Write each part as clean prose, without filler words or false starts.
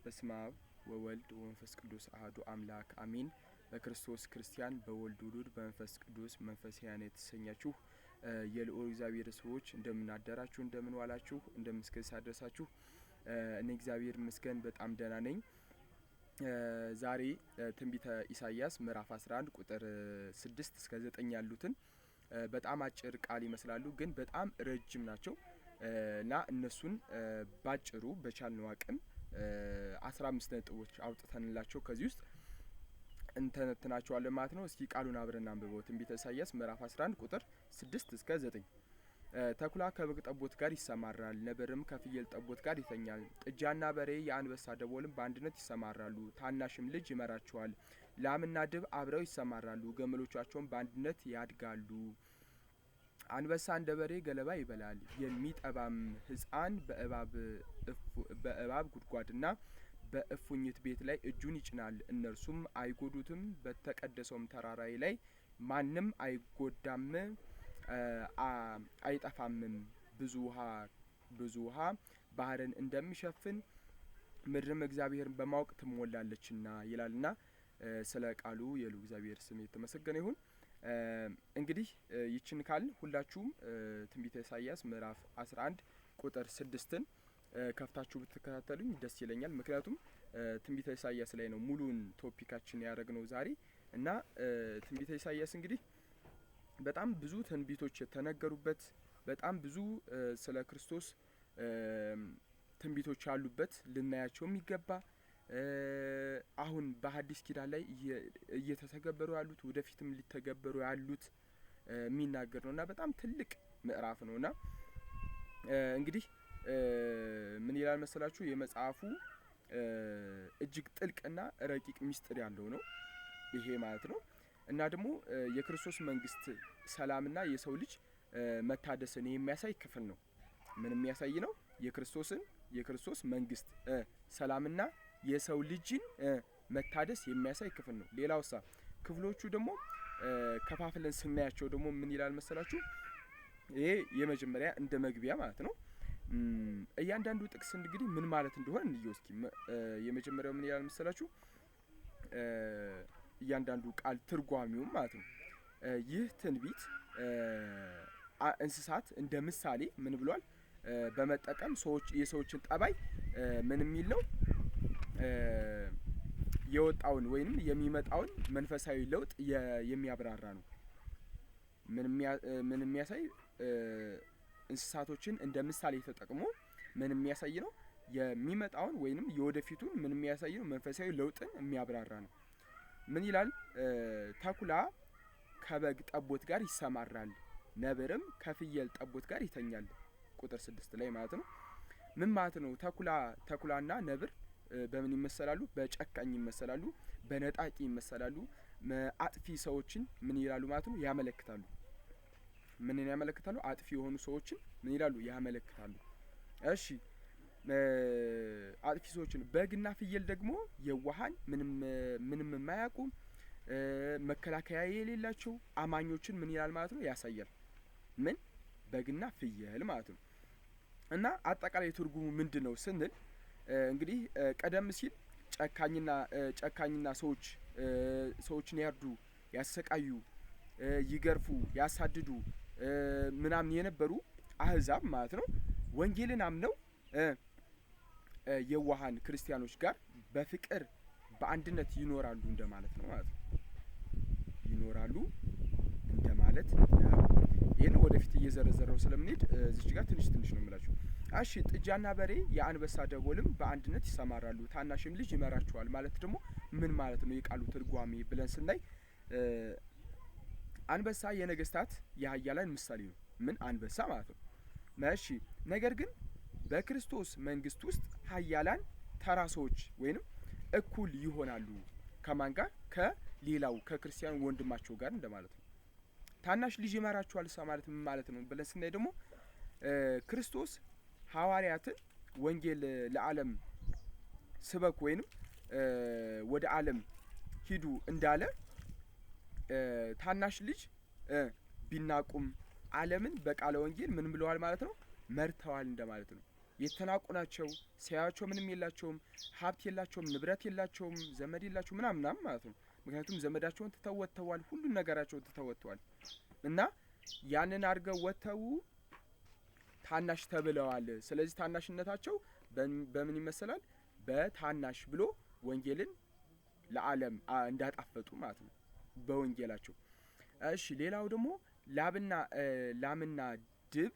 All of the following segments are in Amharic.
በስመ አብ ወወልድ ወመንፈስ ቅዱስ አሐዱ አምላክ አሜን። በክርስቶስ ክርስቲያን በወልድ ውሉድ በመንፈስ ቅዱስ መንፈሳውያን የተሰኛችሁ የልዑል እግዚአብሔር ሰዎች እንደምን አደራችሁ፣ እንደምን ዋላችሁ፣ እንደምን አደረሳችሁ። እኔ እግዚአብሔር ይመስገን በጣም ደህና ነኝ። ዛሬ ትንቢተ ኢሳይያስ ምዕራፍ 11 ቁጥር 6 እስከ 9 ያሉትን በጣም አጭር ቃል ይመስላሉ፣ ግን በጣም ረጅም ናቸው እና እነሱን ባጭሩ በቻልነው አቅም 15 ነጥቦች አውጥተንላቸው ከዚህ ውስጥ እንተነትናቸዋለን ማለት ነው። እስኪ ቃሉን አብረን አንብበው። ትንቢተ ኢሳይያስ ምዕራፍ 11 ቁጥር 6 እስከ 9 ተኩላ ከበግ ጠቦት ጋር ይሰማራል፣ ነብርም ከፍየል ጠቦት ጋር ይተኛል። ጥጃና በሬ የአንበሳ ደቦልም በአንድነት ይሰማራሉ፣ ታናሽም ልጅ ይመራቸዋል። ላምና ድብ አብረው ይሰማራሉ፣ ገመሎቻቸውም በአንድነት ያድጋሉ። አንበሳ እንደ በሬ ገለባ ይበላል፣ የሚጠባም ሕፃን በእባብ ጉድጓድና በእፉኝት ቤት ላይ እጁን ይጭናል። እነርሱም አይጎዱትም፣ በተቀደሰውም ተራራዬ ላይ ማንም አይጎዳም አይጠፋምም። ብዙ ውሃ ባህርን እንደሚሸፍን ምድርም እግዚአብሔርን በማወቅ ትሞላለችና ይላልና ስለ ቃሉ የልዑል እግዚአብሔር ስም የተመሰገነ ይሁን። እንግዲህ ይችን ካልን ሁላችሁም ትንቢተ ኢሳይያስ ምዕራፍ 11 ቁጥር 6ን ከፍታችሁ ብትከታተሉኝ ደስ ይለኛል። ምክንያቱም ትንቢተ ኢሳይያስ ላይ ነው ሙሉን ቶፒካችን ያደረግነው ዛሬ እና ትንቢተ ኢሳይያስ እንግዲህ በጣም ብዙ ትንቢቶች የተነገሩበት በጣም ብዙ ስለ ክርስቶስ ትንቢቶች ያሉበት ልናያቸው የሚገባ አሁን በሐዲስ ኪዳን ላይ እየተተገበሩ ያሉት ወደፊትም ሊተገበሩ ያሉት የሚናገር ነውና በጣም ትልቅ ምዕራፍ ነውና እንግዲህ ምን ይላል መሰላችሁ? የመጽሐፉ እጅግ ጥልቅና ረቂቅ ሚስጥር ያለው ነው ይሄ ማለት ነው። እና ደግሞ የክርስቶስ መንግስት ሰላምና የሰው ልጅ መታደስን የሚያሳይ ክፍል ነው። ምን የሚያሳይ ነው? የክርስቶስ መንግስት ሰላምና የሰው ልጅን መታደስ የሚያሳይ ክፍል ነው። ሌላውሳ ክፍሎቹ ደግሞ ከፋፍለን ስናያቸው ደግሞ ምን ይላል መሰላችሁ? ይሄ የመጀመሪያ እንደ መግቢያ ማለት ነው። እያንዳንዱ ጥቅስ እንግዲህ ምን ማለት እንደሆነ እንየው እስኪ። የመጀመሪያው ምን ይላል መሰላችሁ? እያንዳንዱ ቃል ትርጓሚውም ማለት ነው። ይህ ትንቢት እንስሳት እንደ ምሳሌ ምን ብሏል በመጠቀም የሰዎችን ጠባይ ምን የሚል ነው የወጣውን ወይንም የሚመጣውን መንፈሳዊ ለውጥ የሚያብራራ ነው። ምን የሚያሳይ እንስሳቶችን እንደ ምሳሌ ተጠቅሞ ምን የሚያሳይ ነው የሚመጣውን ወይንም የወደፊቱን ምን የሚያሳይ ነው መንፈሳዊ ለውጥን የሚያብራራ ነው። ምን ይላል? ተኩላ ከበግ ጠቦት ጋር ይሰማራል፣ ነብርም ከፍየል ጠቦት ጋር ይተኛል። ቁጥር 6 ላይ ማለት ነው። ምን ማለት ነው? ተኩላና ነብር በምን ይመሰላሉ? በጨካኝ ይመሰላሉ፣ በነጣቂ ይመሰላሉ። አጥፊ ሰዎችን ምን ይላሉ ማለት ነው? ያመለክታሉ። ምንን ያመለክታሉ? አጥፊ የሆኑ ሰዎችን ምን ይላሉ? ያመለክታሉ። እሺ አጥፊ ሰዎችን። በግና ፍየል ደግሞ የዋሃን ምንም የማያውቁ መከላከያ የሌላቸው አማኞችን ምን ይላል ማለት ነው? ያሳያል። ምን በግና ፍየል ማለት ነው። እና አጠቃላይ ትርጉሙ ምንድነው ስንል እንግዲህ ቀደም ሲል ጨካኝና ሰዎችን ያርዱ፣ ያሰቃዩ፣ ይገርፉ፣ ያሳድዱ ምናምን የነበሩ አህዛብ ማለት ነው ወንጌልን አምነው የዋሃን ክርስቲያኖች ጋር በፍቅር በአንድነት ይኖራሉ እንደማለት ነው ማለት ነው። ይኖራሉ እንደማለት ነው። ይሄን ወደፊት እየዘረዘረው ስለምንሄድ እዚህ ጋር ትንሽ ነው የምላችሁ። እሺ ጥጃና በሬ የአንበሳ ደቦልም በአንድነት ይሰማራሉ፣ ታናሽም ልጅ ይመራቸዋል ማለት ደግሞ ምን ማለት ነው? የቃሉ ትርጓሜ ብለን ስናይ አንበሳ የነገስታት የኃያላን ምሳሌ ነው። ምን አንበሳ ማለት ነው። እሺ ነገር ግን በክርስቶስ መንግስት ውስጥ ኃያላን ተራ ሰዎች ወይንም እኩል ይሆናሉ ከማን ጋር? ከሌላው ከክርስቲያን ወንድማቸው ጋር እንደማለት ነው። ታናሽ ልጅ ይመራቸዋል ማለት ምን ማለት ነው ብለን ስናይ ደግሞ ክርስቶስ ሐዋርያትን ወንጌል ለዓለም ስበክ ወይንም ወደ ዓለም ሂዱ እንዳለ ታናሽ ልጅ ቢናቁም ዓለምን በቃለ ወንጌል ምን ብለዋል ማለት ነው? መርተዋል እንደማለት ነው። የተናቁ ናቸው። ሲያያቸው ምንም የላቸውም፣ ሀብት የላቸውም፣ ንብረት የላቸውም፣ ዘመድ የላቸውም ምናምን ማለት ነው። ምክንያቱም ዘመዳቸውን ትተው ወጥተዋል፣ ሁሉን ነገራቸውን ትተው ወጥተዋል እና ያንን አድርገው ወጥተው ታናሽ ተብለዋል። ስለዚህ ታናሽነታቸው በምን ይመሰላል? በታናሽ ብሎ ወንጌልን ለዓለም እንዳጣፈጡ ማለት ነው በወንጌላቸው። እሺ ሌላው ደግሞ ላምና ድብ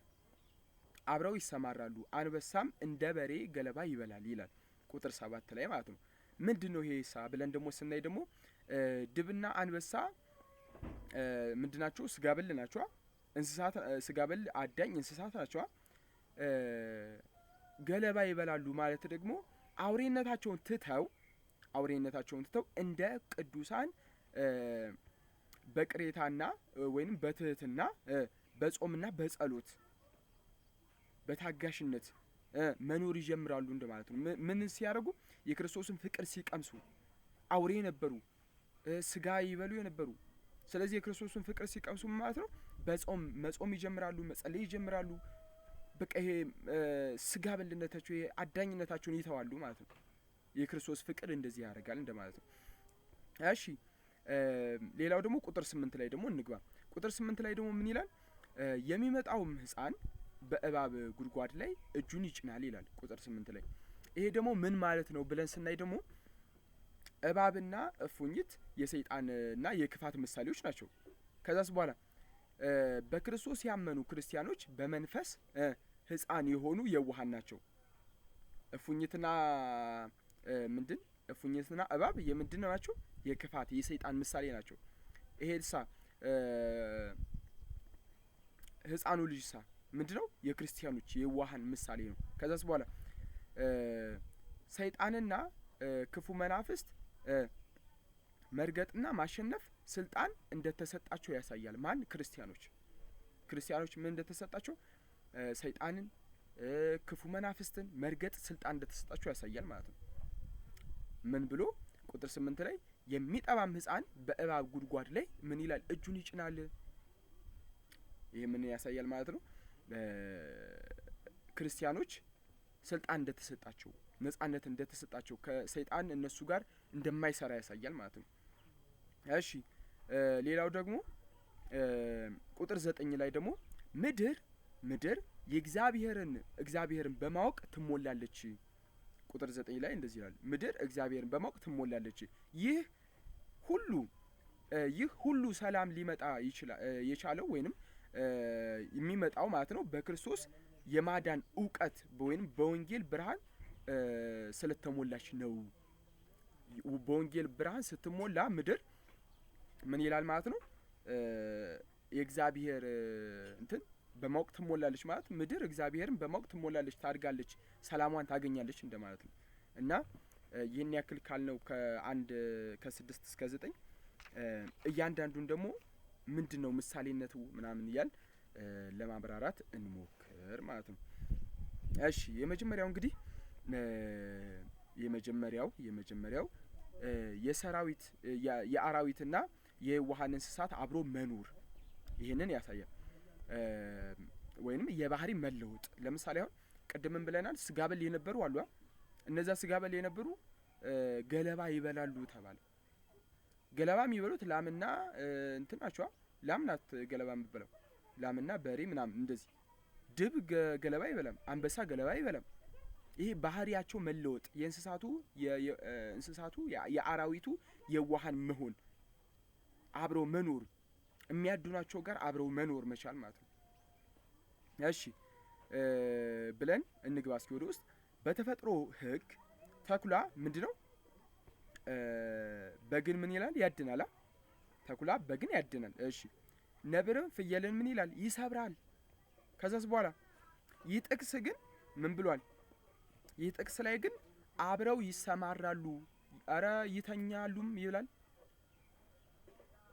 አብረው ይሰማራሉ፣ አንበሳም እንደ በሬ ገለባ ይበላል ይላል ቁጥር 7 ላይ ማለት ነው። ምንድነው ይሄሳ ብለን ደግሞ ስናይ ደግሞ ድብና አንበሳ ምንድናቸው? ስጋበል ናቸው። እንስሳት ስጋበል አዳኝ እንስሳት ናቸው። ገለባ ይበላሉ ማለት ደግሞ አውሬነታቸውን ትተው እንደ ቅዱሳን በቅሬታና ወይንም በትህትና በጾምና በጸሎት በታጋሽነት መኖር ይጀምራሉ እንደማለት ነው። ምን ሲያደርጉ? የክርስቶስን ፍቅር ሲቀምሱ። አውሬ ነበሩ፣ ስጋ ይበሉ የነበሩ። ስለዚህ የክርስቶስን ፍቅር ሲቀምሱ ማለት ነው መጾም ይጀምራሉ፣ መጸለይ ይጀምራሉ። በቃ ይሄ ስጋ በልነታቸው አዳኝነታቸውን ይተዋሉ ማለት ነው። የክርስቶስ ፍቅር እንደዚህ ያደርጋል እንደማለት ነው። እሺ ሌላው ደግሞ ቁጥር 8 ላይ ደግሞ እንግባ። ቁጥር 8 ላይ ደግሞ ምን ይላል? የሚመጣውም ሕፃን በእባብ ጉድጓድ ላይ እጁን ይጭናል ይላል ቁጥር 8 ላይ። ይሄ ደግሞ ምን ማለት ነው ብለን ስናይ ደግሞ እባብና እፉኝት የሰይጣንና የክፋት ምሳሌዎች ናቸው። ከዛስ በኋላ በክርስቶስ ያመኑ ክርስቲያኖች በመንፈስ ሕፃን የሆኑ የዋሃን ናቸው። እፉኝትና እባብ የምንድን ናቸው? የክፋት የሰይጣን ምሳሌ ናቸው። ይሄሳ ሕፃኑ ልጅሳ ምንድነው? የክርስቲያኖች የዋሃን ምሳሌ ነው። ከዛስ በኋላ ሰይጣንና ክፉ መናፍስት መርገጥና ማሸነፍ ስልጣን እንደተሰጣቸው ያሳያል። ማን? ክርስቲያኖች ምን እንደተሰጣቸው? ሰይጣንን ክፉ መናፍስትን መርገጥ ስልጣን እንደተሰጣቸው ያሳያል ማለት ነው። ምን ብሎ ቁጥር 8 ላይ የሚጠባም ሕፃን በእባብ ጉድጓድ ላይ ምን ይላል? እጁን ይጭናል። ይሄ ምን ያሳያል ማለት ነው? ክርስቲያኖች ስልጣን እንደተሰጣቸው፣ ነጻነት እንደተሰጣቸው፣ ከሰይጣን እነሱ ጋር እንደማይሰራ ያሳያል ማለት ነው። እሺ ሌላው ደግሞ ቁጥር 9 ላይ ደግሞ ምድር እግዚአብሔርን በማወቅ ትሞላለች። ቁጥር 9 ላይ እንደዚህ ይላል፣ ምድር እግዚአብሔርን በማወቅ ትሞላለች። ይህ ሁሉ ሰላም ሊመጣ የቻለው ወይንም የሚመጣው ማለት ነው በክርስቶስ የማዳን እውቀት ወይንም በወንጌል ብርሃን ስለተሞላች ነው። በወንጌል ብርሃን ስትሞላ ምድር ምን ይላል ማለት ነው? የእግዚአብሔር በማወቅ ትሞላለች ማለት ምድር እግዚአብሔርን በማወቅ ትሞላለች፣ ታድጋለች፣ ሰላሟን ታገኛለች እንደማለት ነው። እና ይህን ያክል ካልነው ከ6 እስከ 9 እያንዳንዱን ደግሞ ምንድነው ምሳሌነቱ ምናምን እያል ለማብራራት እንሞክር ማለት ነው። እሺ የመጀመሪያው እንግዲህ የመጀመሪያው የአራዊትና የዋሃን እንስሳት አብሮ መኖር ይህንን ያሳያል። ወይንም የባህሪ መለወጥ። ለምሳሌ አሁን ቅድምን ብለናል፣ ስጋበል የነበሩ አሉ። እነዛ ስጋበል የነበሩ ገለባ ይበላሉ ተባለ። ገለባ የሚበሉት ላምና ናቸው። ላም ናት ገለባ የምትበላው፣ ላምና በሬ ምናምን እንደዚህ። ድብ ገለባ አይበላም፣ አንበሳ ገለባ አይበላም። ይሄ ባህሪያቸው መለወጥ፣ የእንስሳቱ የአራዊቱ የዋሃን መሆን፣ አብረው መኖር፣ የሚያድኗቸው ጋር አብረው መኖር መቻል ማለት ነው። እሺ ብለን እንግባ እስኪ ወደ ውስጥ። በተፈጥሮ ሕግ ተኩላ ምንድነው? በግን ምን ይላል? ያድናል። ተኩላ በግን ያድናል። እሺ ነብርም ፍየልን ምን ይላል? ይሰብራል። ከዛስ በኋላ ይህ ጥቅስ ግን ምን ብሏል? ይህ ጥቅስ ላይ ግን አብረው ይሰማራሉ፣ አረ ይተኛሉም ይላል።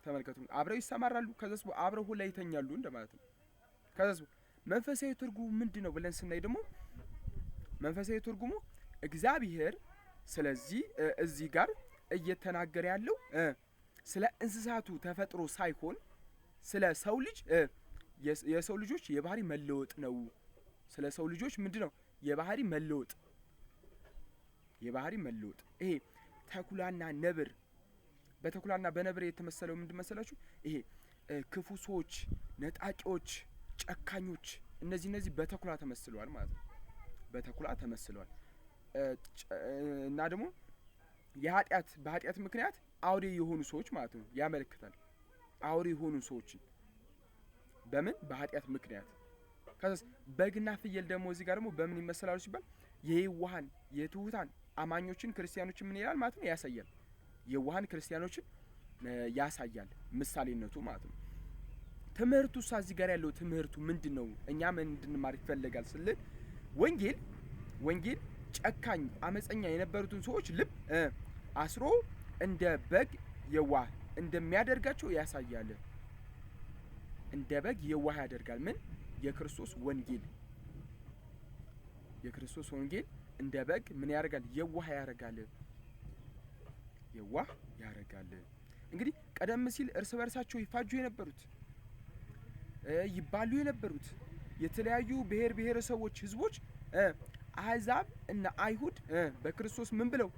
ተመልከቱ፣ አብረው ይሰማራሉ፣ ከዛስ አብረው ሁላ ይተኛሉ እንደማለት ነው። ከዛስ መንፈሳዊ ትርጉሙ ምንድነው ብለን ስናይ ደግሞ መንፈሳዊ ትርጉሙ እግዚአብሔር ስለዚህ እዚህ ጋር እየተናገረ ያለው ስለ እንስሳቱ ተፈጥሮ ሳይሆን ስለ ሰው ልጅ የሰው ልጆች የባህሪ መለወጥ ነው። ስለ ሰው ልጆች ምንድነው የባህሪ መለወጥ ይሄ ተኩላና ነብር በተኩላና በነብር የተመሰለው ምንድን መሰላችሁ? ይሄ ክፉ ሰዎች፣ ነጣቂዎች፣ ጨካኞች እነዚህ በተኩላ ተመስለዋል ማለት ነው። በተኩላ ተመስለዋል እና ደግሞ በኃጢአት ምክንያት አውሬ የሆኑ ሰዎች ማለት ነው ያመለክታል። አውሬ የሆኑ ሰዎችን በምን በኃጢአት ምክንያት። ከዛስ በግና ፍየል ደግሞ እዚህ ጋር ደግሞ በምን ይመስላሉ ሲባል የዋሃን የትሁታን አማኞችን ክርስቲያኖችን ምን ይላል ማለት ነው ያሳያል። የዋሃን ክርስቲያኖችን ያሳያል ምሳሌነቱ ማለት ነው። ትምህርቱ እዚህ ጋር ያለው ትምህርቱ ምንድነው? እኛ ምን እንድንማር ይፈልጋል ስል ወንጌል ጨካኝ አመፀኛ የነበሩትን ሰዎች ልብ አስሮ እንደ በግ የዋህ እንደሚያደርጋቸው ያሳያል። እንደ በግ የዋህ ያደርጋል። ምን የክርስቶስ ወንጌል እንደ በግ ምን ያደርጋል? የዋህ ያደርጋል። እንግዲህ ቀደም ሲል እርስ በርሳቸው ይፋጁ የነበሩት ይባሉ የነበሩት የተለያዩ ብሔር ብሔረሰቦች ህዝቦች አህዛብ እና አይሁድ በክርስቶስ ምን ብለው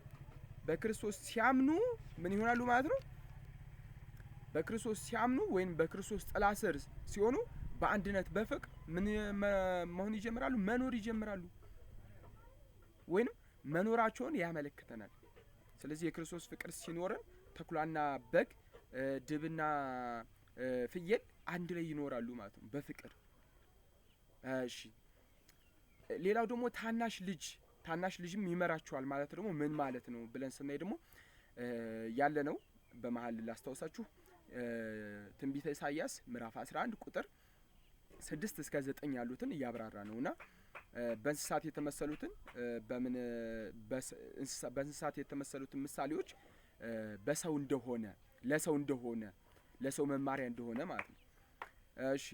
በክርስቶስ ሲያምኑ ምን ይሆናሉ ማለት ነው? በክርስቶስ ሲያምኑ ወይም በክርስቶስ ጥላ ስር ሲሆኑ በአንድነት በፍቅር ምን መሆን ይጀምራሉ? መኖር ይጀምራሉ። ወይም መኖራቸውን ያመለክተናል። ስለዚህ የክርስቶስ ፍቅር ሲኖረን ተኩላና በግ ድብና ፍየል አንድ ላይ ይኖራሉ ማለት ነው በፍቅር። እሺ ሌላው ደግሞ ታናሽ ልጅም ይመራቸዋል ማለት ደግሞ ምን ማለት ነው ብለን ስናይ ደግሞ ያለ ነው በመሃል ላስታውሳችሁ ትንቢተ ኢሳይያስ ምዕራፍ 11 ቁጥር 6 እስከ 9 ያሉትን እያብራራ ነውና በእንስሳት የተመሰሉትን በእንስሳት የተመሰሉትን ምሳሌዎች በሰው እንደሆነ ለሰው መማሪያ እንደሆነ ማለት ነው። እሺ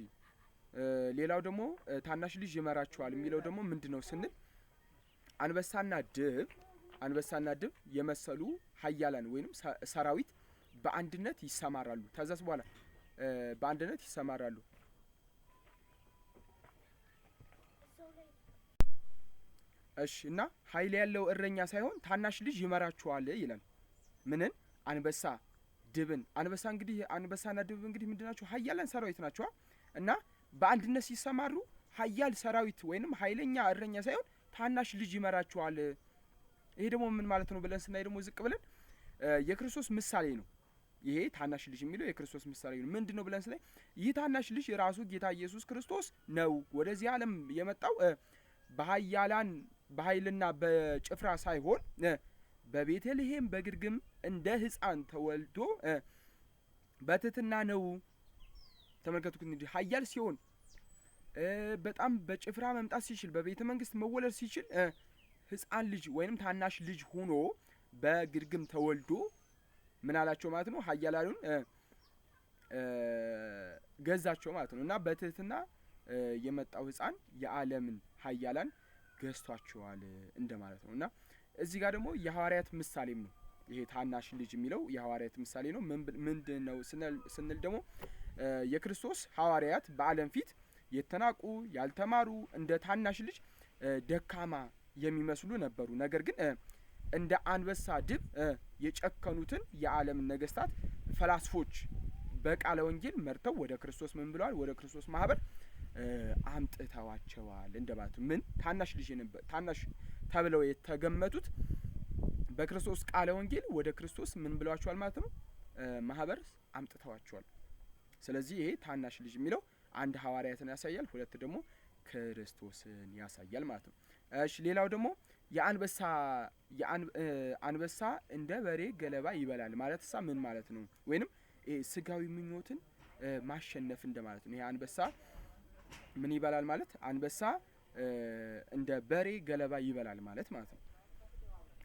ሌላው ደግሞ ታናሽ ልጅ ይመራቸዋል የሚለው ደግሞ ምንድነው ስንል አንበሳና ድብ የመሰሉ ኃያላን ወይንም ሰራዊት በአንድነት ይሰማራሉ። ከዛስ በኋላ በአንድነት ይሰማራሉ። እሺ እና ኃይል ያለው እረኛ ሳይሆን ታናሽ ልጅ ይመራቸዋል ይላል። ምንን? አንበሳና ድብ እንግዲህ ምንድናቸው? ኃያላን ሰራዊት ናቸው እና በአንድነት ሲሰማሩ ኃያል ሰራዊት ወይንም ኃይለኛ እረኛ ሳይሆን ታናሽ ልጅ ይመራቸዋል። ይሄ ደግሞ ምን ማለት ነው ብለን ስናይ ደግሞ ዝቅ ብለን የክርስቶስ ምሳሌ ነው። ይሄ ታናሽ ልጅ የሚለው የክርስቶስ ምሳሌ ነው። ምንድነው ብለን ስናይ ይህ ታናሽ ልጅ የራሱ ጌታ ኢየሱስ ክርስቶስ ነው። ወደዚህ ዓለም የመጣው በኃይልና በጭፍራ ሳይሆን በቤተልሔም በግርግም እንደ ሕፃን ተወልዶ በትህትና ነው። ተመልከቱት እንግዲህ ኃያል ሲሆን በጣም በጭፍራ መምጣት ሲችል በቤተ መንግስት መወለድ ሲችል ሕፃን ልጅ ወይንም ታናሽ ልጅ ሆኖ በግርግም ተወልዶ ምን አላቸው ማለት ነው? ኃያላኑን ገዛቸው ማለት ነው። እና በትህትና የመጣው ሕፃን የዓለምን ኃያላን ገዝቷቸዋል እንደማለት ነው። እና እዚህ ጋር ደግሞ የሐዋርያት ምሳሌም ነው። ይሄ ታናሽ ልጅ የሚለው የሐዋርያት ምሳሌ ነው። ምንድነው ስንል ደግሞ የክርስቶስ ሐዋርያት በዓለም ፊት የተናቁ ያልተማሩ እንደ ታናሽ ልጅ ደካማ የሚመስሉ ነበሩ። ነገር ግን እንደ አንበሳ ድብ የጨከኑትን የዓለም ነገስታት ፈላስፎች በቃለ ወንጌል መርተው ወደ ክርስቶስ ምን ብለዋል? ወደ ክርስቶስ ማህበር አምጥተዋቸዋል እንደማለት ነው። ምን ታናሽ ተብለው የተገመቱት በክርስቶስ ቃለ ወንጌል ወደ ክርስቶስ ምን ብለዋቸዋል ማለት ነው? ማህበር አምጥተዋቸዋል። ስለዚህ ይሄ ታናሽ ልጅ የሚለው አንድ ሐዋርያትን ያሳያል፣ ሁለት ደግሞ ክርስቶስን ያሳያል ማለት ነው። እሺ ሌላው ደግሞ አንበሳ እንደ በሬ ገለባ ይበላል ማለት ምን ማለት ነው? ወይንም ስጋዊ ምኞትን ማሸነፍ እንደማለት ነው። ይሄ አንበሳ ምን ይበላል ማለት? አንበሳ እንደ በሬ ገለባ ይበላል ማለት ነው።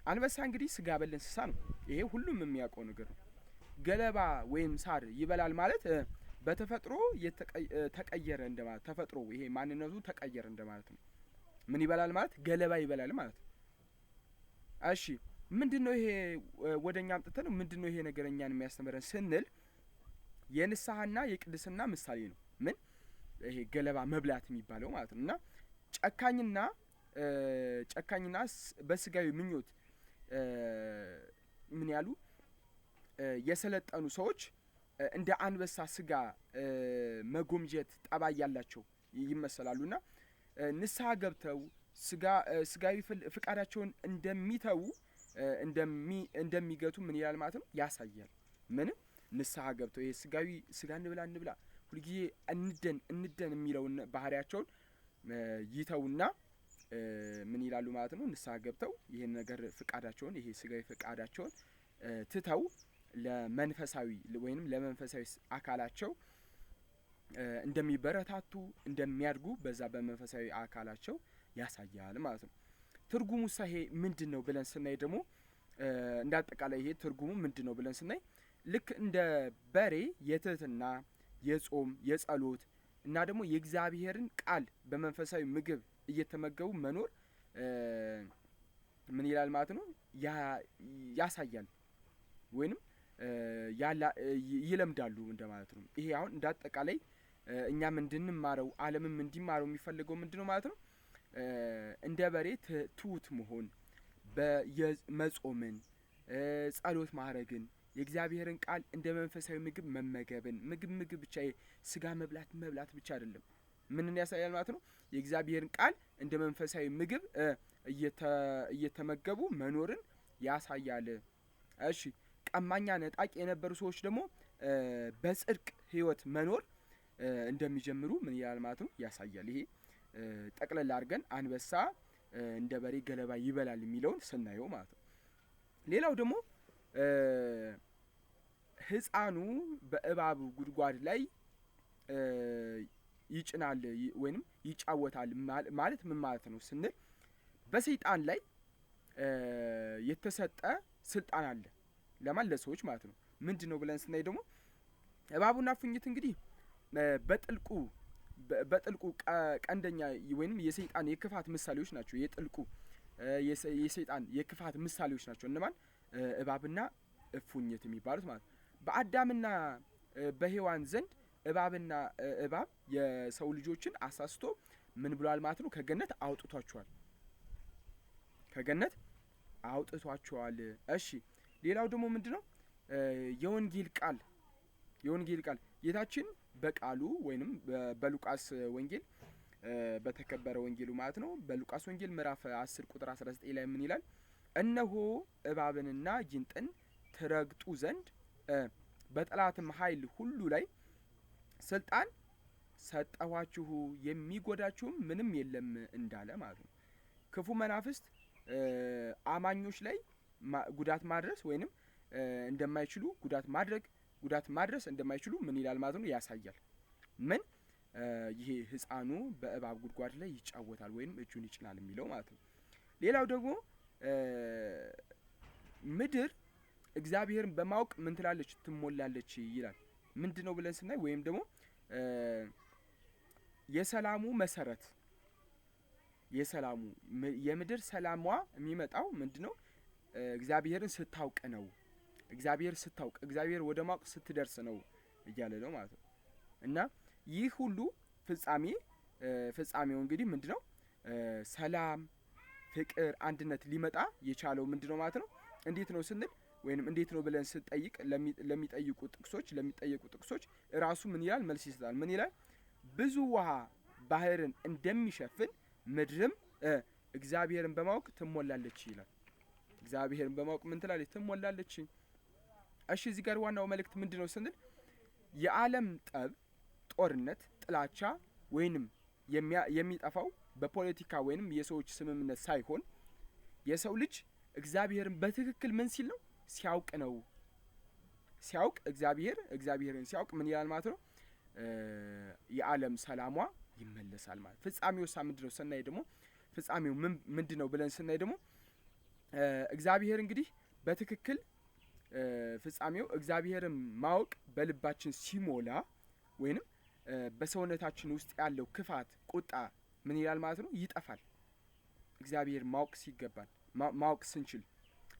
አንበሳ እንግዲህ ስጋ በል እንስሳ ነው። ይሄ ሁሉም የሚያውቀው ነገር ነው። ገለባ ወይም ሳር ይበላል ማለት በተፈጥሮ ተቀየረ እንደማለት፣ ተፈጥሮ ይሄ ማንነቱ ተቀየረ እንደማለት ነው። ምን ይበላል ማለት? ገለባ ይበላል ማለት ነው። እሺ ምንድነው ይሄ? ወደኛ አምጥተን ምንድነው ይሄ ነገር እኛን የሚያስተምረን ስንል የንስሐና የቅድስና ምሳሌ ነው። ምን ይሄ ገለባ መብላት የሚባለው ማለት ነው። እና ጨካኝና ጨካኝና በስጋዊ ምኞት ምን ያሉ የሰለጠኑ ሰዎች እንደ አንበሳ ስጋ መጎምጀት ጠባይ ያላቸው ይመሰላሉና ንስሐ ገብተው ስጋዊ ፍቃዳቸውን እንደሚተዉ እንደሚገቱ ምን ይላል ማለት ነው ያሳያል። ምንም ንስሐ ገብተው ይሄ ስጋ እንብላ ሁልጊዜ እንደን የሚለውን ባህሪያቸውን ይተውና ምን ይላሉ ማለት ነው ንስሐ ገብተው ይሄን ነገር ፍቃዳቸውን ይሄ ስጋዊ ፍቃዳቸውን ትተው ለመንፈሳዊ ወይንም ለመንፈሳዊ አካላቸው እንደሚበረታቱ እንደሚያድጉ በዛ በመንፈሳዊ አካላቸው ያሳያል ማለት ነው። ትርጉሙ ይሄ ምንድነው ብለን ስናይ ደግሞ እንዳጠቃላይ ይሄ ትርጉሙ ምንድነው ብለን ስናይ ልክ እንደ በሬ የትህትና የጾም የጸሎት እና ደግሞ የእግዚአብሔርን ቃል በመንፈሳዊ ምግብ እየተመገቡ መኖር ምን ይላል ማለት ነው ያሳያል ወይንም ይለምዳሉ እንደማለት ነው። ይሄ አሁን እንዳጠቃላይ እኛም እንድንማረው ዓለምም እንዲማረው የሚፈልገው ምንድነው ማለት ነው እንደ በሬ ትሁት መሆን በመጾምን ጸሎት ማድረግን የእግዚአብሔርን ቃል እንደ መንፈሳዊ ምግብ መመገብን ምግብ ብቻ ስጋ መብላት ብቻ አይደለም። ምንን ያሳያል ማለት ነው የእግዚአብሔርን ቃል እንደ መንፈሳዊ ምግብ እየተመገቡ መኖርን ያሳያል። እሺ ቀማኛ ነጣቂ የነበሩ ሰዎች ደግሞ በጽድቅ ህይወት መኖር እንደሚጀምሩ ምን ይላል ማለት ነው ያሳያል። ይሄ ጠቅለል አድርገን አንበሳ እንደ በሬ ገለባ ይበላል የሚለውን ስናየው ማለት ነው። ሌላው ደግሞ ህፃኑ በእባብ ጉድጓድ ላይ ይጭናል ወይንም ይጫወታል ማለት ምን ማለት ነው ስንል በሰይጣን ላይ የተሰጠ ስልጣን አለ ለማን ለሰዎች ማለት ነው። ምንድነው ብለን ስናይ ደግሞ እባቡና እፉኝት እንግዲህ በጥልቁ ቀንደኛ ወይንም የሰይጣን የክፋት ምሳሌዎች ናቸው። የሰይጣን የክፋት ምሳሌዎች ናቸው እነማን እባብና እፉኝት የሚባሉት ማለት ነው። በአዳምና በሔዋን ዘንድ እባብ የሰው ልጆችን አሳስቶ ምን ብሏል ማለት ነው ከገነት አውጥቷቸዋል። እሺ ሌላው ደግሞ ምንድነው የወንጌል ቃል ጌታችን በቃሉ ወይንም በሉቃስ ወንጌል በተከበረ ወንጌሉ ማለት ነው በሉቃስ ወንጌል ምዕራፍ 10 ቁጥር 19 ላይ ምን ይላል እነሆ እባብንና ጊንጥን ትረግጡ ዘንድ በጠላትም ኃይል ሁሉ ላይ ስልጣን ሰጠኋችሁ የሚጎዳችሁም ምንም የለም እንዳለ ማለት ነው። ክፉ መናፍስት አማኞች ላይ ጉዳት ማድረስ ወይንም እንደማይችሉ ጉዳት ማድረስ እንደማይችሉ ምን ይላል ማለት ነው ያሳያል። ምን ይሄ ህፃኑ በእባብ ጉድጓድ ላይ ይጫወታል ወይንም እጁን ይጭናል የሚለው ማለት ነው። ሌላው ደግሞ ምድር እግዚአብሔርን በማወቅ ምን ትላለች ትሞላለች ይላል። ምንድነው ብለን ስናይ ወይም ደግሞ የሰላሙ መሰረት የምድር ሰላሟ የሚመጣው ምንድነው እግዚአብሔርን ስታውቅ ነው። እግዚአብሔር ወደ ማወቅ ስትደርስ ነው እያለ ነው ማለት ነው። እና ይህ ሁሉ ፍጻሜው እንግዲህ ምንድነው ሰላም ፍቅር አንድነት ሊመጣ የቻለው ምንድነው ማለት ነው እንዴት ነው ስንል ወይንም እንዴት ነው ብለን ስንጠይቅ ለሚጠይቁ ጥቅሶች ራሱ ምን ይላል መልስ ይሰጣል። ምን ይላል ብዙ ውሃ ባህርን እንደሚሸፍን ምድርም እግዚአብሔርን በማወቅ ትሞላለች ይላል። እግዚአብሔርን በማወቅ ምን ትላለች ትሞላለች። እሺ እዚህ ጋር ዋናው መልእክት ምንድነው ስንል የዓለም ጠብ ጦርነት ጥላቻ ወይንም የሚጠፋው በፖለቲካ ወይንም የሰዎች ስምምነት ሳይሆን የሰው ልጅ እግዚአብሔርን በትክክል ምን ሲል ነው ሲያውቅ ነው። እግዚአብሔርን ሲያውቅ ምን ይላል ማለት ነው የዓለም ሰላሟ ይመለሳል ማለት። ፍጻሜው ምንድነው ስናይ ደግሞ ፍጻሜው ምንድነው ብለን ስናይ ደግሞ እግዚአብሔር እንግዲህ በትክክል ፍጻሜው እግዚአብሔርን ማወቅ በልባችን ሲሞላ ወይንም በሰውነታችን ውስጥ ያለው ክፋት ቁጣ ምን ይላል ማለት ነው ይጠፋል። እግዚአብሔር ማወቅ ስንችል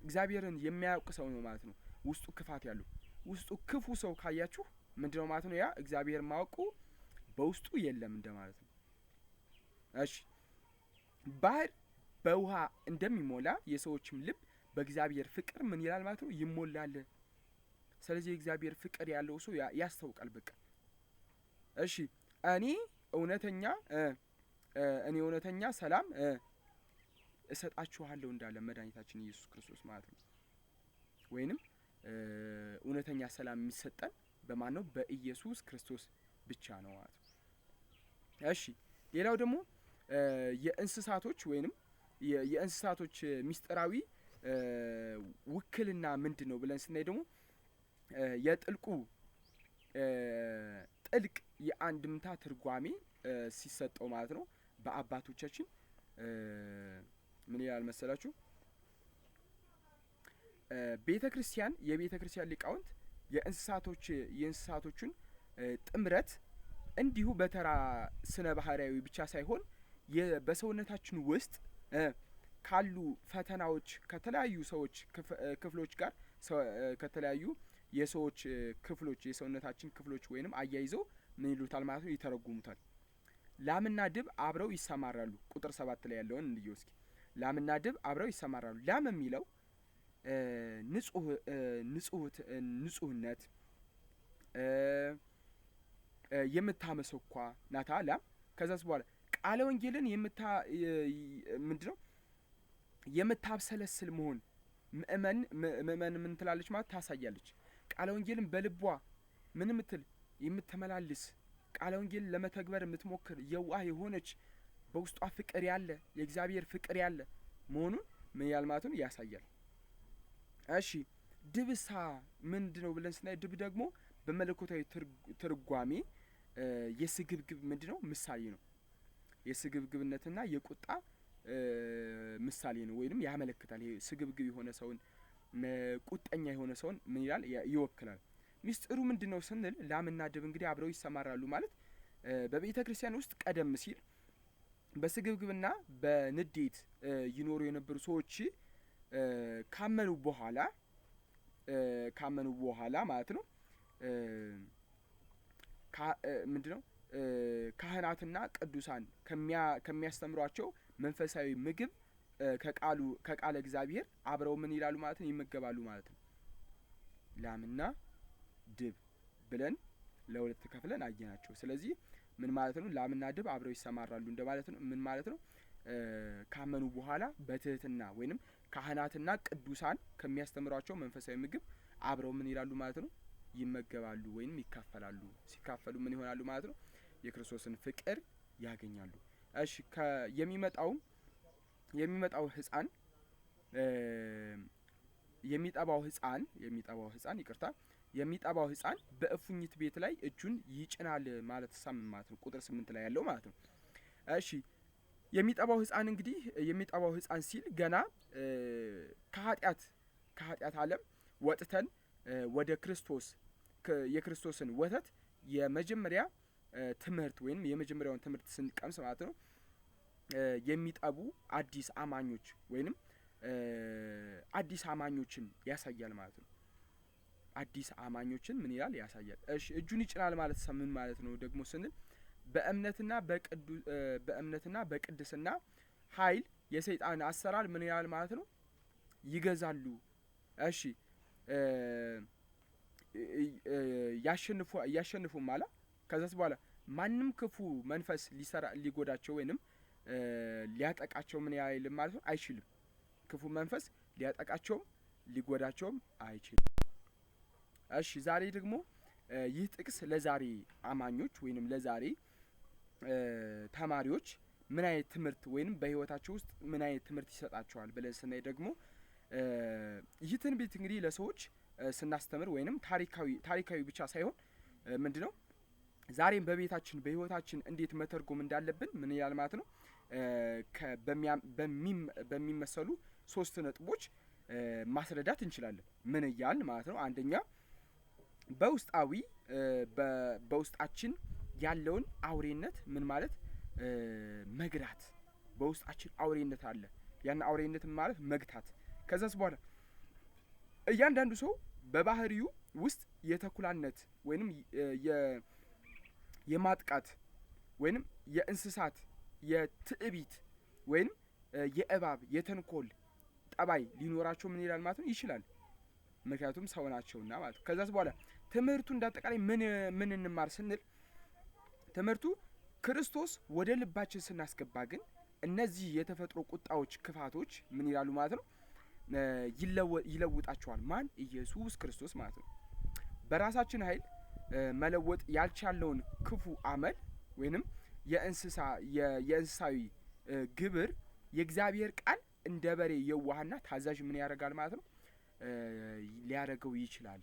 እግዚአብሔርን የሚያውቅ ሰው ነው ማለት ነው ውስጡ ክፋት ያለው ውስጡ ክፉ ሰው ካያችሁ ምንድነው ማለት ነው ያ እግዚአብሔር ማወቁ በውስጡ የለም እንደማለት ነው። እሺ ባህር በውሃ እንደሚሞላ የሰዎችም ልብ በእግዚአብሔር ፍቅር ምን ይላል ማለት ነው ይሞላል። ስለዚህ የእግዚአብሔር ፍቅር ያለው ሰው ያስታውቃል። በቃ እሺ እኔ እውነተኛ ሰላም እሰጣችኋለሁ እንዳለ መድኃኒታችን ኢየሱስ ክርስቶስ ማለት ነው። ወይንም እውነተኛ ሰላም የሚሰጠን በማን ነው? በኢየሱስ ክርስቶስ ብቻ ነው ማለት ነው። እሺ ሌላው ደግሞ የእንስሳቶች ወይንም የእንስሳቶች ሚስጥራዊ ውክልና ምንድን ነው ብለን ስናይ ደግሞ ጥልቅ የአንድምታ ትርጓሜ ሲሰጠው ማለት ነው በአባቶቻችን ምን ይላል መሰላችሁ? የቤተ ክርስቲያን ሊቃውንት የእንስሳቶቹን ጥምረት እንዲሁ በተራ ስነ ባህሪያዊ ብቻ ሳይሆን በሰውነታችን ውስጥ ካሉ ፈተናዎች ከተለያዩ ሰዎች ክፍሎች ጋር ከተለያዩ የሰዎች ክፍሎች የሰውነታችን ክፍሎች ወይንም አያይዘው ምን ይሉታል ማለት ነው ይተረጉሙታል። ላምና ድብ አብረው ይሰማራሉ። ቁጥር 7 ላይ ያለውን እንየው እስኪ። ላምና ድብ አብረው ይሰማራሉ። ላም የሚለው ንጹህነት የምታመሰኳ ናታ ላም። ከዛስ በኋላ ቃለ ወንጌልን ምንድነው የምታብሰለስል መሆን ምእመን ምን ትላለች ማለት ታሳያለች። ቃለ ወንጌልን በልቧ ምን የምትመላልስ ቃለ ወንጌልን ለመተግበር የምትሞክር የዋህ የሆነች በውስጧ ፍቅር ያለ የእግዚአብሔር ፍቅር ያለ መሆኑን ምን ያህል ማለት ነው ያሳያል። እሺ ድብሳ ምንድነው ብለን ስናይ ድብ ደግሞ በመለኮታዊ ትርጓሜ የስግብግብ ምንድነው ምሳሌ ነው። የስግብግብነትና የቁጣ ምሳሌ ነው ወይንም ያመለክታል። ይሄ ስግብግብ የሆነ ሰውን ቁጠኛ የሆነ ሰውን ምን ይላል ይወክላል። ሚስጥሩ ምንድነው ስንል ላምና ድብ እንግዲህ አብረው ይሰማራሉ ማለት በቤተ ክርስቲያን ውስጥ ቀደም ሲል በስግብግብና በንዴት ይኖሩ የነበሩ ሰዎች ካመኑ በኋላ ማለት ነው ምንድነው ካህናትና ቅዱሳን ከሚያስተምሯቸው መንፈሳዊ ምግብ ከቃለ እግዚአብሔር አብረው ምን ይላሉ ማለት ነው ይመገባሉ ማለት ነው። ላምና ድብ ብለን ለሁለት ከፍለን አየናቸው። ስለዚህ ምን ማለት ነው ላምና ድብ አብረው ይሰማራሉ እንደማለት ነው። ምን ማለት ነው? ካመኑ በኋላ በትህትና ወይንም ካህናትና ቅዱሳን ከሚያስተምሯቸው መንፈሳዊ ምግብ አብረው ምን ይላሉ ማለት ነው ይመገባሉ ወይንም ይካፈላሉ። ሲካፈሉ ምን ይሆናሉ ማለት ነው የክርስቶስን ፍቅር ያገኛሉ። እሺ የሚመጣው ህፃን በእፉኝት ቤት ላይ እጁን ይጭናል ማለት ሳምን ማለት ነው። ቁጥር 8 ላይ ያለው ማለት ነው። እሺ የሚጠባው ህፃን ሲል ገና ከኃጢአት ዓለም ወጥተን ወደ ክርስቶስ የክርስቶስን ወተት የመጀመሪያ ትምህርት ወይም የመጀመሪያውን ትምህርት ስንቀምስ ማለት ነው የሚጠቡ አዲስ አማኞች ወይንም አዲስ አማኞችን ያሳያል ማለት ነው። አዲስ አማኞችን ምን ይላል ያሳያል። እሺ እጁን ይጭናል ማለት ምን ማለት ነው ደግሞ ስንል በእምነትና በቅድስና ኃይል የሰይጣን አሰራር ምን ይላል ማለት ነው ይገዛሉ። እሺ ያሸንፉ ማለት ከዛስ በኋላ ማንም ክፉ መንፈስ ሊጎዳቸው ወይንም ሊያጠቃቸው ምን ያህል ማለት ነው አይችልም። ክፉ መንፈስ ሊያጠቃቸውም ሊጎዳቸውም አይችልም። እሺ ዛሬ ደግሞ ይህ ጥቅስ ለዛሬ አማኞች ወይንም ለዛሬ ተማሪዎች ምን አይነት ትምህርት ወይንም በህይወታቸው ውስጥ ምን አይነት ትምህርት ይሰጣቸዋል ብለን ስናይ ደግሞ ይህ ትንቢት እንግዲህ ለሰዎች ስናስተምር ወይንም ታሪካዊ ብቻ ሳይሆን ምንድነው ዛሬም በቤታችን በህይወታችን እንዴት መተርጎም እንዳለብን ምን ይላል ማለት ነው በሚመሰሉ 3 ነጥቦች ማስረዳት እንችላለን። ምን ይላል ማለት ነው? አንደኛ በውስጣችን ያለውን አውሬነት ምን ማለት መግራት። በውስጣችን አውሬነት አለ። ያን አውሬነት ማለት መግታት። ከዛስ በኋላ እያንዳንዱ ሰው በባህሪው ውስጥ የተኩላነት ወይንም የማጥቃት ወይንም የእንስሳት የትዕቢት ወይንም የእባብ የተንኮል ጠባይ ሊኖራቸው ምን ይላል ማለት ነው ይችላል። ምክንያቱም ሰው ናቸውና ማለት ነው። ከዛስ በኋላ ትምህርቱ እንዳጠቃላይ ምን እንማር ስንል ትምህርቱ ክርስቶስ ወደ ልባችን ስናስገባ ግን እነዚህ የተፈጥሮ ቁጣዎች፣ ክፋቶች ምን ይላሉ ማለት ነው ይለውጣቸዋል። ማን? ኢየሱስ ክርስቶስ ማለት ነው። በራሳችን ኃይል መለወጥ ያልቻለውን ክፉ አመል ወይንም የእንስሳዊ ግብር የእግዚአብሔር ቃል እንደ በሬ የዋህና ታዛዥ ምን ያደርጋል ማለት ነው ሊያደርገው ይችላል፣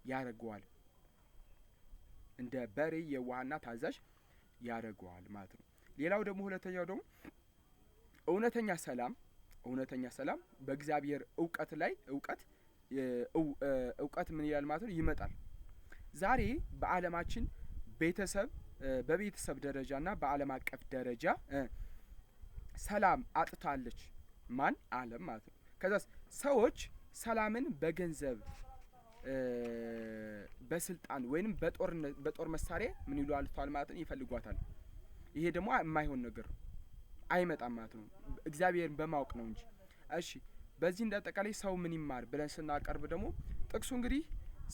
ያደርገዋል። እንደ በሬ የዋህና ታዛዥ ያደርገዋል ማለት ነው። ሌላው ደግሞ ሁለተኛው ደግሞ እውነተኛ ሰላም በእግዚአብሔር እውቀት ምን ይላል ማለት ነው ይመጣል። ዛሬ በዓለማችን በቤተሰብ ደረጃና በዓለም አቀፍ ደረጃ ሰላም አጥታለች። ማን? ዓለም ማለት ነው። ከዛስ ሰዎች ሰላምን በገንዘብ በስልጣን ወይንም በጦር መሳሪያ ምን ይሏታል ማለት ነው ይፈልጓታል። ይሄ ደግሞ የማይሆን ነገር ነው፣ አይመጣም ማለት ነው እግዚአብሔርን በማወቅ ነው እንጂ። እሺ በዚህ እንዳጠቃላይ ሰው ምን ይማር ብለን ስናቀርብ ደግሞ ጥቅሱ እንግዲህ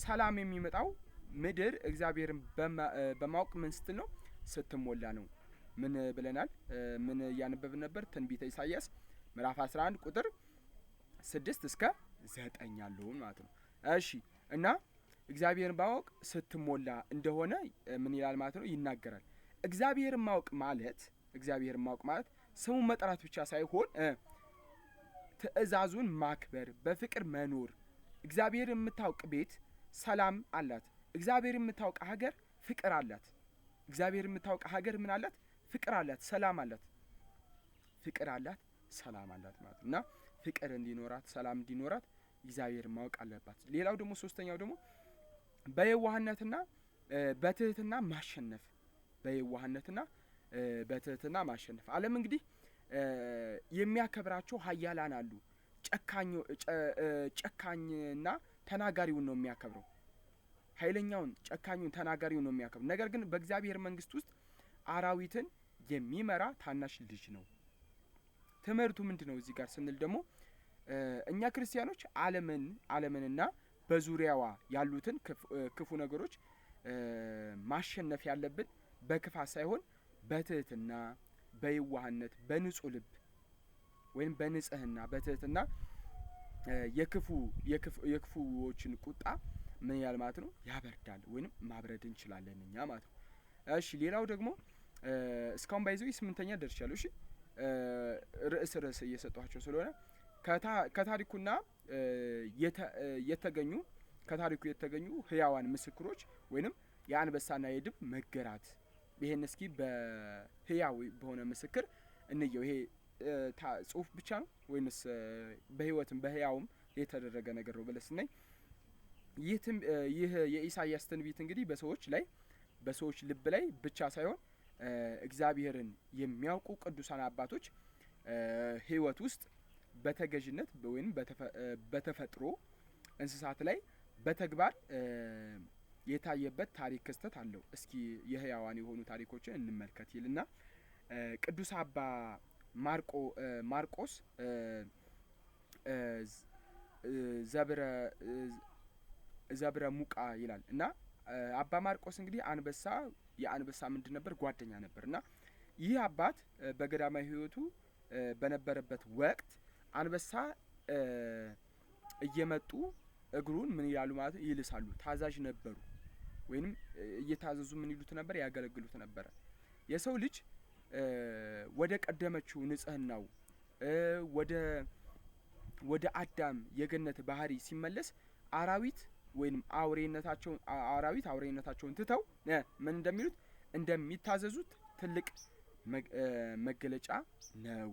ሰላም የሚመጣው ምድር እግዚአብሔርን በማወቅ ምን ስትል ነው ስትሞላ ነው። ምን ብለናል? ምን እያነበብን ነበር? ትንቢተ ኢሳይያስ ምዕራፍ 11 ቁጥር 6 እስከ 9 ያለውን ማለት ነው። እሺ እና እግዚአብሔርን ማወቅ ስትሞላ እንደሆነ ምን ይላል ማለት ነው ይናገራል። እግዚአብሔርን ማወቅ ማለት ስሙን መጥራት ብቻ ሳይሆን ትእዛዙን ማክበር፣ በፍቅር መኖር። እግዚአብሔር የምታውቅ ቤት ሰላም አላት። እግዚአብሔር የምታውቅ ሀገር ፍቅር አላት። እግዚአብሔር የምታውቅ ሀገር ምን አላት? ፍቅር አላት፣ ሰላም አላት። ፍቅር አላት፣ ሰላም አላት ማለት እና ፍቅር እንዲኖራት ሰላም እንዲኖራት እግዚአብሔር ማወቅ አለባት። ሌላው ደግሞ ሶስተኛው ደግሞ በየዋህነትና በትህትና ማሸነፍ። ዓለም እንግዲህ የሚያከብራቸው ኃያላን አሉ። ጨካኝና ተናጋሪውን ነው የሚያከብረው። ኃይለኛውን፣ ጨካኙን፣ ተናጋሪውን ነው የሚያከብረው። ነገር ግን በእግዚአብሔር መንግስት ውስጥ አራዊትን የሚመራ ታናሽ ልጅ ነው። ትምህርቱ ምንድነው እዚህ ጋር ስንል ደግሞ እኛ ክርስቲያኖች ዓለምንና በዙሪያዋ ያሉትን ክፉ ነገሮች ማሸነፍ ያለብን በክፋት ሳይሆን በትህትና፣ በየዋህነት፣ በንጹህ ልብ ወይም በንጽህና፣ በትህትና የክፉዎችን ቁጣ ምን ያህል ማለት ነው ያበርዳል ወይም ማብረድ እንችላለን እኛ ማለት ነው። እሺ ሌላው ደግሞ እስካሁን ባይዘው 8ኛ ደርሻለሁ። እሺ ርዕስ እየሰጧቸው ስለሆነ ከታሪኩ የተገኙ ህያዋን ምስክሮች ወይንም የአንበሳና የድብ መገራት። ይሄን እስኪ በህያው በሆነ ምስክር እንየው። ይሄ ጽሁፍ ብቻ ነው ወይንስ በህይወትም በህያውም የተደረገ ነገር ነው ብለን ስናይ ይህ የኢሳይያስ ትንቢት እንግዲህ በሰዎች ልብ ላይ ብቻ ሳይሆን እግዚአብሔርን የሚያውቁ ቅዱሳን አባቶች ህይወት ውስጥ በተገዥነት ወይም በተፈጥሮ እንስሳት ላይ በተግባር የታየበት ታሪክ ክስተት አለው። እስኪ የህያዋን የሆኑ ታሪኮችን እንመልከት ይልና ቅዱስ አባ ማርቆስ ዘብረ ሙቃ ይላል እና አባ ማርቆስ እንግዲህ የአንበሳ ምንድን ነበር? ጓደኛ ነበር እና ይህ አባት በገዳማዊ ህይወቱ በነበረበት ወቅት አንበሳ እየመጡ እግሩን ምን ይላሉ ማለት ነው ይልሳሉ። ታዛዥ ነበሩ ወይንም እየታዘዙ ምን ይሉት ነበር? ያገለግሉት ነበር። የሰው ልጅ ወደ ቀደመችው ንጽህናው ወደ አዳም የገነት ባህሪ ሲመለስ አራዊት አውሬነታቸውን ትተው ምን እንደሚሉት እንደሚታዘዙት ትልቅ መገለጫ ነው።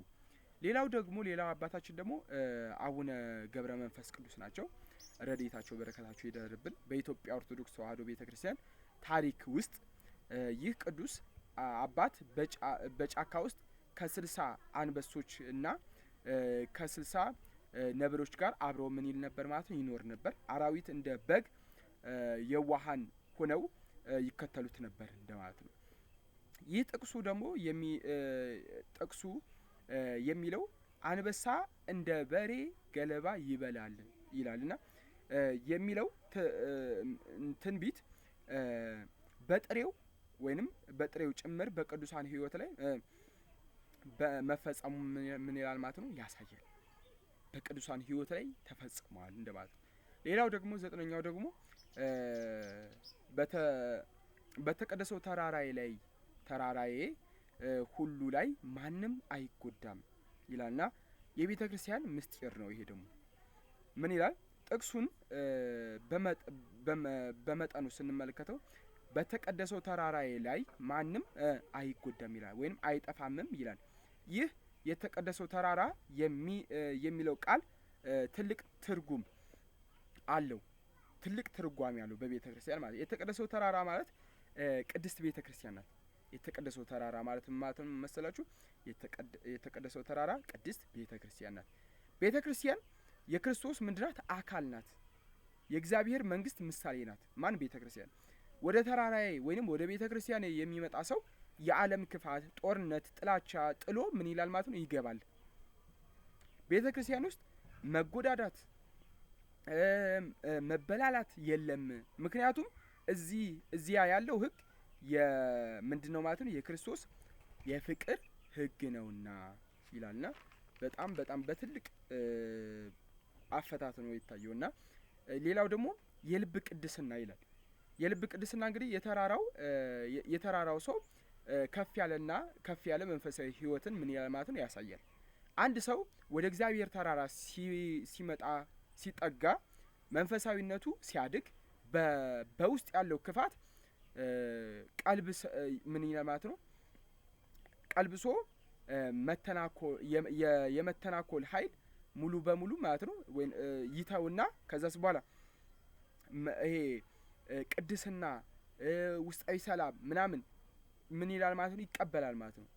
ሌላው አባታችን ደግሞ አቡነ ገብረ መንፈስ ቅዱስ ናቸው። ረድኤታቸው በረከታቸው ይደርብን። በኢትዮጵያ ኦርቶዶክስ ተዋሕዶ ቤተክርስቲያን ታሪክ ውስጥ ይህ ቅዱስ አባት በጫካ ውስጥ ከ60 አንበሶች እና ከ60 ነብሮች ጋር አብረው ምን ይል ነበር ማለት ነው ይኖር ነበር። አራዊት እንደ በግ የዋሃን ሆነው ይከተሉት ነበር እንደማለት ነው። ይህ ጥቅሱ ደግሞ የሚለው አንበሳ እንደ በሬ ገለባ ይበላል ይላልና የሚለው ትንቢት በጥሬው ወይንም በጥሬው ጭምር በቅዱሳን ሕይወት ላይ በመፈጸሙ ምን ይላል ማለት ነው ያሳያል። በቅዱሳን ሕይወት ላይ ተፈጽሟል እንደማለት ነው። ሌላው ደግሞ ዘጠነኛው ደግሞ በተቀደሰው ተራራዬ ሁሉ ላይ ማንም አይጎዳም ይላልና የቤተ ክርስቲያን ምስጢር ነው። ይሄ ደግሞ ምን ይላል? ጥቅሱን በመጠኑ ስንመለከተው በተቀደሰው ተራራዬ ላይ ማንም አይጎዳም ይላል ወይንም አይጠፋምም ይላል። ይህ የተቀደሰው ተራራ የሚለው ቃል ትልቅ ትርጉም አለው። ትልቅ ትርጓሜ ያለው በቤተ ክርስቲያን ማለት የተቀደሰው ተራራ ማለት ቅድስት ቤተ ክርስቲያን ናት። የተቀደሰው ተራራ ማለት መሰላችሁ? የተቀደሰው ተራራ ቅድስት ቤተ ክርስቲያን ናት። ቤተ ክርስቲያን የክርስቶስ ምንድናት? አካል ናት። የእግዚአብሔር መንግስት ምሳሌ ናት። ማን? ቤተ ክርስቲያን። ወደ ተራራዬ ወይንም ወደ ቤተ ክርስቲያን የሚመጣ ሰው የዓለም ክፋት፣ ጦርነት፣ ጥላቻ ጥሎ ምን ይላል ማለት ነው? ይገባል። ቤተ ክርስቲያን ውስጥ መጎዳዳት፣ መበላላት የለም። ምክንያቱም እዚያ ያለው ህግ ምንድነው ማለት ነው? የክርስቶስ የፍቅር ህግ ነውና ይላልና በጣም በጣም በትልቅ አፈታት ነው የታየውና ሌላው ደግሞ የልብ ቅድስና ይላል። የልብ ቅድስና እንግዲህ የተራራው ሰው ከፍ ያለ መንፈሳዊ ህይወትን ምን ይላል ማለት ነው ያሳያል። አንድ ሰው ወደ እግዚአብሔር ተራራ ሲጠጋ መንፈሳዊነቱ ሲያድግ በውስጥ ያለው ክፋት ምን ይላል ማለት ነው ቀልብሶ የመተናኮል ኃይል ሙሉ በሙሉ ማለት ነው ወይ ይተውና ከዛስ በኋላ ይሄ ቅድስና ውስጣዊ ሰላም ምናምን ምን ይላል ማለት ነው ይቀበላል ማለት ነው።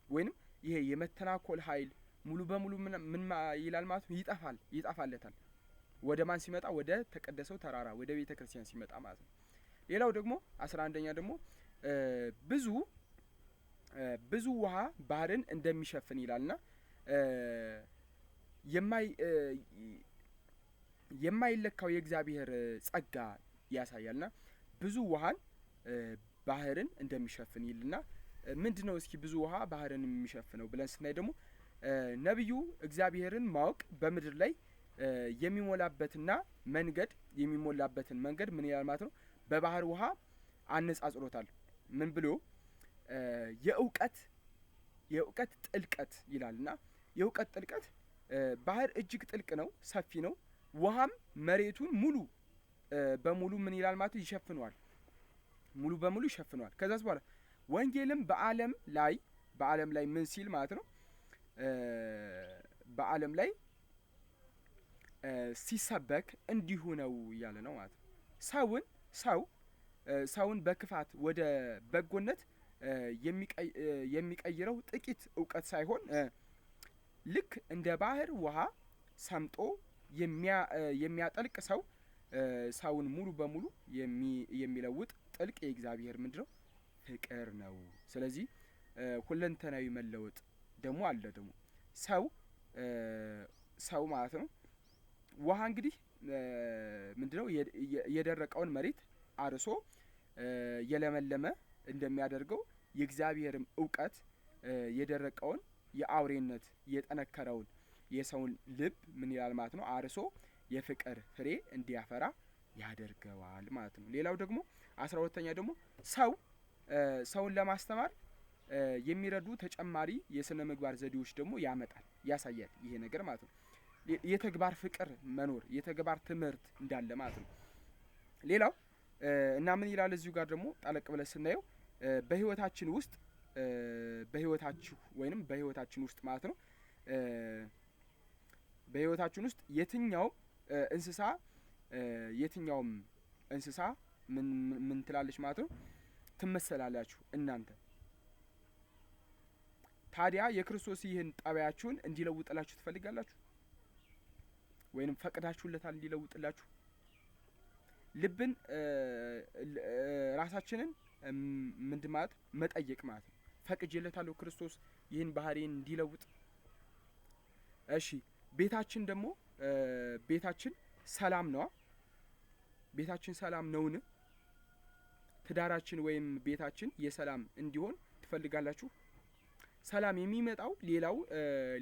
ወይንም ይሄ የመተናኮል ኃይል ሙሉ በሙሉ ምን ይላል ማለት ነው ይጠፋለታል። ወደ ማን ሲመጣ? ወደ ተቀደሰው ተራራ ወደ ቤተ ክርስቲያን ሲመጣ ማለት ነው። ሌላው ደግሞ 11ኛ ደግሞ ብዙ ውሃ ባህርን እንደሚሸፍን ይላልና የማይለካው የእግዚአብሔር ጸጋ ያሳያልና ብዙ ውሃን ባህርን እንደሚሸፍን ይልና ምንድነው እስኪ ብዙ ውሃ ባህርን የሚሸፍነው ብለን ስናይ ደግሞ ነብዩ እግዚአብሔርን ማወቅ በምድር ላይ የሚሞላበትን መንገድ ምን ይላል ማለት ነው በባህር ውሃ አነጻጽሮታል። ምን ብሎ የእውቀት ጥልቀት ይላልና የእውቀት ጥልቀት ባህር እጅግ ጥልቅ ነው፣ ሰፊ ነው። ውሃም መሬቱን ሙሉ በሙሉ ምን ይላል ማለት ይሸፍነዋል፣ ሙሉ በሙሉ ይሸፍነዋል። ከዛስ በኋላ ወንጌልም በዓለም ላይ ምን ሲል ማለት ነው በዓለም ላይ ሲሰበክ እንዲሁ ነው እያለ ነው ማለት ነው። ሰውን በክፋት ወደ በጎነት የሚቀይረው ጥቂት እውቀት ሳይሆን ልክ እንደ ባህር ውሃ ሰምጦ የሚያጠልቅ ሰውን ሙሉ በሙሉ የሚለውጥ ጥልቅ የእግዚአብሔር ምንድነው ፍቅር ነው። ስለዚህ ሁለንተናዊ መለወጥ ደግሞ አለ። ደግሞ ሰው ማለት ነው ውሃ እንግዲህ ምንድነው የደረቀውን መሬት አርሶ የለመለመ እንደሚያደርገው የእግዚአብሔርም እውቀት የደረቀውን የአውሬነት የጠነከረውን የሰውን ልብ ምን ይላል ማለት ነው አርሶ የፍቅር ፍሬ እንዲያፈራ ያደርገዋል ማለት ነው። ሌላው ደግሞ 12ኛ ደግሞ ሰውን ለማስተማር የሚረዱ ተጨማሪ የስነ ምግባር ዘዴዎች ደግሞ ያሳያል ይሄ ነገር ማለት ነው። የተግባር ፍቅር መኖር የተግባር ትምህርት እንዳለ ማለት ነው። ሌላው እና ምን ይላል እዚሁ ጋር ደግሞ ጠለቅ ብለን ስናየው በህይወታችን ውስጥ በህይወታችን ውስጥ ማለት ነው በህይወታችን ውስጥ የትኛውም እንስሳ ምን ትላለች ማለት ነው ትመሰላላችሁ እናንተ። ታዲያ የክርስቶስ ይህን ጠባያችሁን እንዲለውጥላችሁ ትፈልጋላችሁ ወይንም ፈቅዳችሁለታል እንዲለውጥላችሁ? ልብን ራሳችንን ምንድን ማለት መጠየቅ ማለት ነው። ፈቅጄለታለሁ ክርስቶስ ይህን ባህሪን እንዲለውጥ እሺ ቤታችን ደግሞ ቤታችን ሰላም ነው? ቤታችን ሰላም ነውን? ትዳራችን ወይም ቤታችን የሰላም እንዲሆን ትፈልጋላችሁ? ሰላም የሚመጣው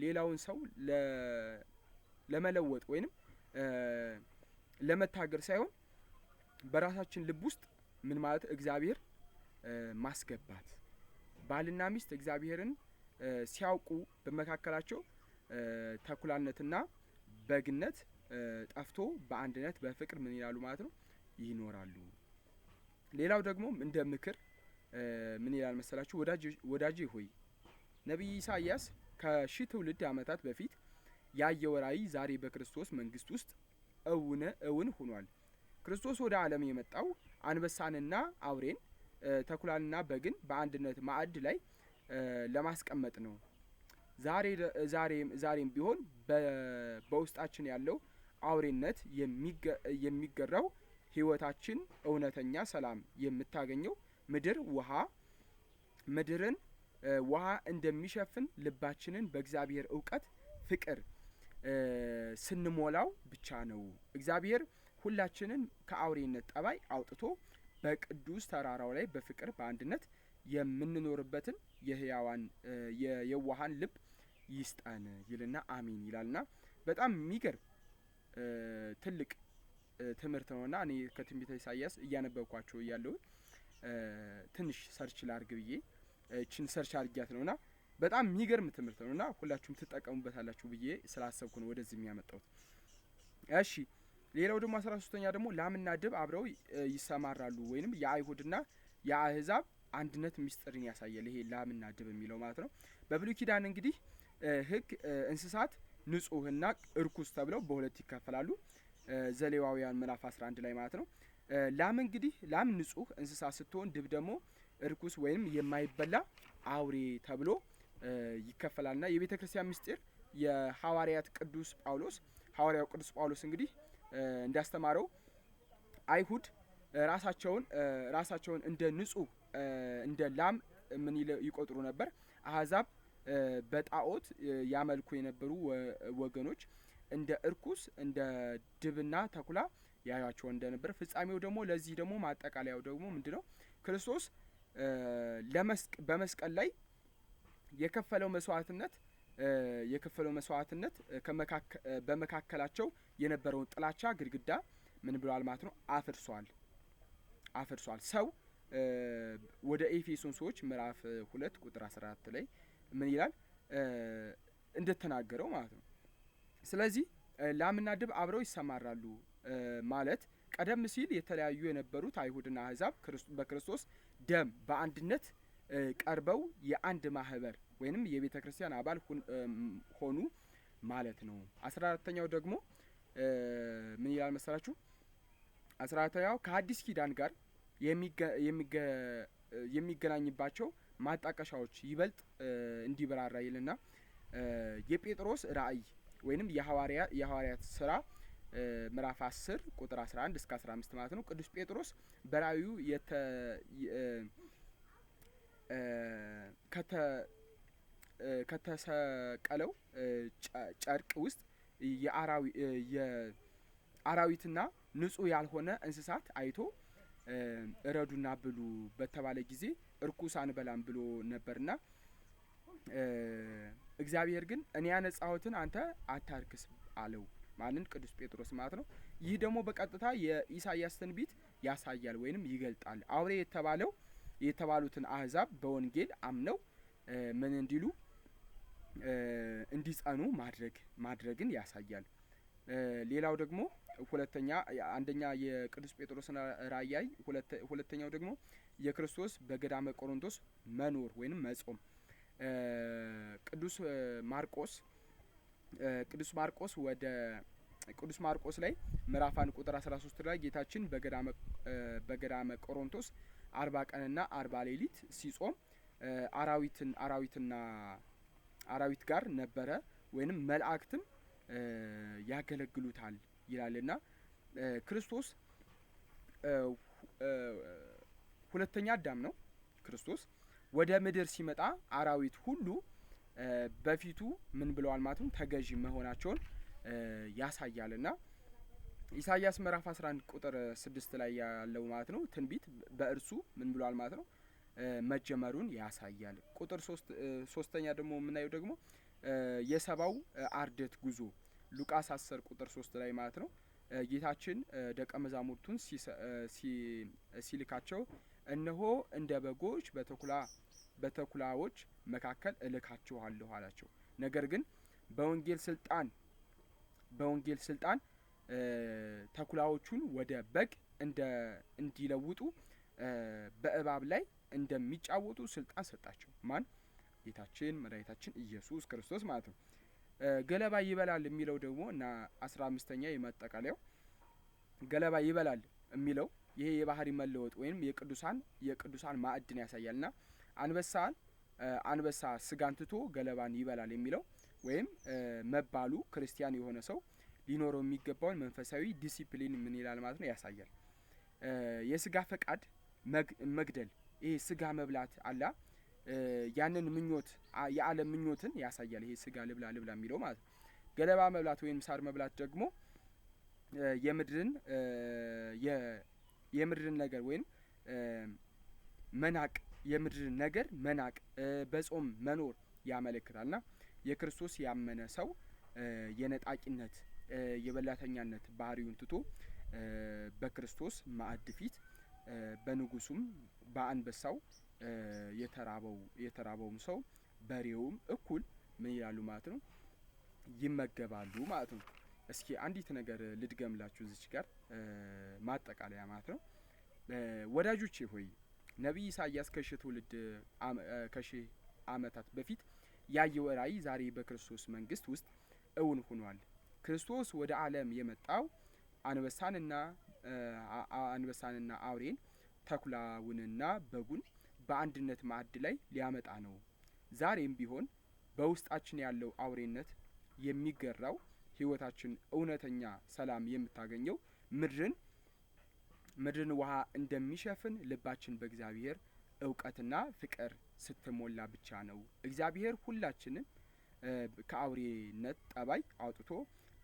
ሌላውን ሰው ለመለወጥ ወይንም ለመታገር ሳይሆን በራሳችን ልብ ውስጥ ምን ማለት እግዚአብሔር ማስገባት። ባልና ሚስት እግዚአብሔርን ሲያውቁ በመካከላቸው ተኩላነትና በግነት ጠፍቶ በአንድነት በፍቅር ምን ይላሉ ማለት ነው ይኖራሉ። ሌላው ደግሞ እንደ ምክር ምን ይላል መሰላችሁ? ወዳጄ ሆይ ነቢይ ኢሳይያስ ከሺህ ትውልድ ዓመታት በፊት ያየው ራእይ ዛሬ በክርስቶስ መንግስት ውስጥ እውን ሆኗል። ክርስቶስ ወደ ዓለም የመጣው አንበሳንና አውሬን ተኩላንና በግን በአንድነት ማዕድ ላይ ለማስቀመጥ ነው። ዛሬም ቢሆን በውስጣችን ያለው አውሬነት የሚገራው ህይወታችን እውነተኛ ሰላም የምታገኘው ምድርን ውሃ እንደሚሸፍን ልባችንን በእግዚአብሔር እውቀት ፍቅር ስንሞላው ብቻ ነው። እግዚአብሔር ሁላችንን ከአውሬነት ጠባይ አውጥቶ በቅዱስ ተራራው ላይ በፍቅር በአንድነት የምንኖርበትን የየዋሃን ልብ ይስጠን ይልና አሜን ይላልና በጣም የሚገርም ትልቅ ትምህርት ነውና እኔ ከትንቢተ ኢሳይያስ እያነበብኳቸው እያለሁ ትንሽ ሰርች ላድርግ ብዬ እቺን ሰርች አድርጊያት ነውና በጣም የሚገርም ትምህርት ነውና ሁላችሁም ትጠቀሙበታላችሁ ብዬ ስላሰብኩ ነው ወደዚህ የሚያመጣውት። እሺ ሌላው ደግሞ 13ኛ ደግሞ ላምና ድብ አብረው ይሰማራሉ ወይንም የአይሁድና የአህዛብ አንድነት ምስጢርን ያሳያል። ይሄ ላምና ድብ የሚለው ማለት ነው። በብሉይ ኪዳን እንግዲህ ህግ እንስሳት ንጹህና እርኩስ ተብለው በሁለት ይከፈላሉ። ዘሌዋውያን ምዕራፍ 11 ላይ ማለት ነው። ላም ንጹህ እንስሳ ስትሆን ድብ ደግሞ እርኩስ ወይም የማይበላ አውሬ ተብሎ ይከፈላልና የቤተ ክርስቲያን ምስጢር የሐዋርያው ቅዱስ ጳውሎስ እንግዲህ እንዳስተማረው አይሁድ ራሳቸውን እንደ ንጹህ እንደ ላም ምን ይቆጥሩ ነበር። አህዛብ በጣዖት ያመልኩ የነበሩ ወገኖች እንደ እርኩስ እንደ ድብና ተኩላ ያያቸው እንደነበር ፍጻሜው ደግሞ ለዚህ ደግሞ ማጠቃለያው ደግሞ ምንድነው? ክርስቶስ በመስቀል ላይ የከፈለው መስዋዕትነት በመካከላቸው የነበረውን ጥላቻ ግድግዳ ምን ብሏል ማለት ነው አፍርሷል። ሰው ወደ ኤፌሶን ሰዎች ምዕራፍ 2 ቁጥር 14 ላይ ምን ይላል እንደተናገረው ማለት ነው። ስለዚህ ላምና ድብ አብረው ይሰማራሉ ማለት ቀደም ሲል የተለያዩ የነበሩት አይሁድና አህዛብ በክርስቶስ ደም በአንድነት ቀርበው የአንድ ማህበር ወይንም የቤተ ክርስቲያን አባል ሆኑ ማለት ነው። 14ኛው ደግሞ ምን ይላል መሰላችሁ? 14ኛው ከአዲስ ኪዳን ጋር የሚገናኝባቸው ማጣቀሻዎች ይበልጥ እንዲበራራ ይልና የጴጥሮስ ራእይ ወይንም የሐዋርያት ስራ ምዕራፍ 10 ቁጥር 11 እስከ 15 ማለት ነው። ቅዱስ ጴጥሮስ በራእዩ ከተሰቀለው ጨርቅ ውስጥ የአራዊትና ንጹህ ያልሆነ እንስሳት አይቶ እረዱና ብሉ በተባለ ጊዜ እርኩስ አንበላም ብሎ ነበርና እግዚአብሔር ግን እኔ ያነጻሁትን አንተ አታርክስ አለው። ማንን? ቅዱስ ጴጥሮስ ማለት ነው። ይህ ደግሞ በቀጥታ የኢሳይያስ ትንቢት ያሳያል ወይንም ይገልጣል። አውሬ የተባሉትን አህዛብ በወንጌል አምነው ምን እንዲሉ እንዲጸኑ ማድረግን ያሳያል። ሌላው ደግሞ አንደኛ የቅዱስ ጴጥሮስን ራእይ፣ ሁለተኛው ደግሞ የክርስቶስ በገዳመ ቆሮንቶስ መኖር ወይንም መጾም። ቅዱስ ማርቆስ ላይ ምዕራፍ 1 ቁጥር 13 ላይ ጌታችን በገዳመ ቆሮንቶስ 40 ቀንና 40 ሌሊት ሲጾም አራዊት ጋር ነበረ ወይንም መላእክትም ያገለግሉታል ይላልና ክርስቶስ ሁለተኛ አዳም ነው። ክርስቶስ ወደ ምድር ሲመጣ አራዊት ሁሉ በፊቱ ምን ብለዋል ማለት ነው ተገዢ መሆናቸውን ያሳያልና ኢሳይያስ ምዕራፍ 11 ቁጥር 6 ላይ ያለው ማለት ነው ትንቢት በእርሱ ምን ብለዋል ማለት ነው መጀመሩን ያሳያል። ቁጥር 3ኛ ደግሞ የምናየው ደግሞ የሰባው አርደት ጉዞ ሉቃስ 10 ቁጥር 3 ላይ ማለት ነው ጌታችን ደቀ መዛሙርቱን ሲልካቸው እነሆ እንደ በጎች በተኩላዎች መካከል እልካችኋለሁ አላቸው። ነገር ግን በወንጌል ስልጣን ተኩላዎቹን ወደ በግ እንዲለውጡ በእባብ ላይ እንደሚጫወቱ ስልጣን ሰጣቸው። ማን? ጌታችን መድኃኒታችን ኢየሱስ ክርስቶስ ማለት ነው። ገለባ ይበላል የሚለው ደግሞ እና 15ኛ የማጠቃለያው ገለባ ይበላል የሚለው ይሄ የባህሪ መለወጥ ወይም የቅዱሳን ማዕድን ያሳያልና አንበሳ ስጋን ትቶ ገለባን ይበላል የሚለው ወይም መባሉ ክርስቲያን የሆነ ሰው ሊኖረው የሚገባውን መንፈሳዊ ዲሲፕሊን ምን ይላል ማለት ነው ያሳያል። የስጋ ፈቃድ መግደል ይሄ ስጋ መብላት አላ ያንን ምኞት የዓለም ምኞትን ያሳያል። ይሄ ስጋ ልብላ የሚለው ማለት ነው። ገለባ መብላት ወይም ሳር መብላት ደግሞ የምድርን ነገር ወይም መናቅ የምድርን ነገር መናቅ በጾም መኖር ያመለክታልና የክርስቶስ ያመነ ሰው የነጣቂነት የበላተኛነት ባህሪውን ትቶ በክርስቶስ ማዕድ ፊት በንጉሱም በአንበሳው የተራበውም ሰው በሬውም እኩል ምን ይላሉ ማለት ነው ይመገባሉ ማለት ነው። እስኪ አንዲት ነገር ልድገምላችሁ እዚች ጋር ማጠቃለያ ማለት ነው። ወዳጆቼ ሆይ ነቢይ ኢሳይያስ ከሺህ ዓመታት በፊት ያየው ራእይ ዛሬ በክርስቶስ መንግስት ውስጥ እውን ሆኗል። ክርስቶስ ወደ ዓለም የመጣው አንበሳንና አውሬን ተኩላውንና በጉን በአንድነት ማዕድ ላይ ሊያመጣ ነው። ዛሬም ቢሆን በውስጣችን ያለው አውሬነት የሚገራው ህይወታችን እውነተኛ ሰላም የምታገኘው ምድርን ውሃ እንደሚሸፍን ልባችን በእግዚአብሔር እውቀትና ፍቅር ስትሞላ ብቻ ነው። እግዚአብሔር ሁላችንን ከአውሬነት ጠባይ አውጥቶ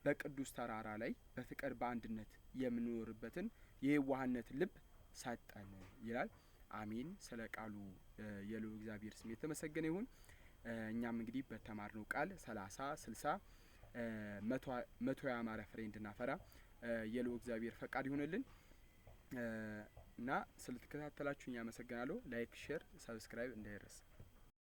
በቅዱስ ተራራ ላይ በፍቅር በአንድነት የምንኖርበትን የዋህነት ልብ ሰጠን ይላል። አሜን። ስለ ቃሉ የልዑል እግዚአብሔር ስም የተመሰገነ ይሁን። እኛም እንግዲህ በተማርነው ቃል 30 60 መቶ ያማረ ፍሬ እንድናፈራ የልዑል እግዚአብሔር ፈቃድ ይሁንልን እና ስለተከታተላችሁኝ አመሰግናለሁ። ላይክ፣ ሼር፣ ሰብስክራይብ እንዳይረሳ።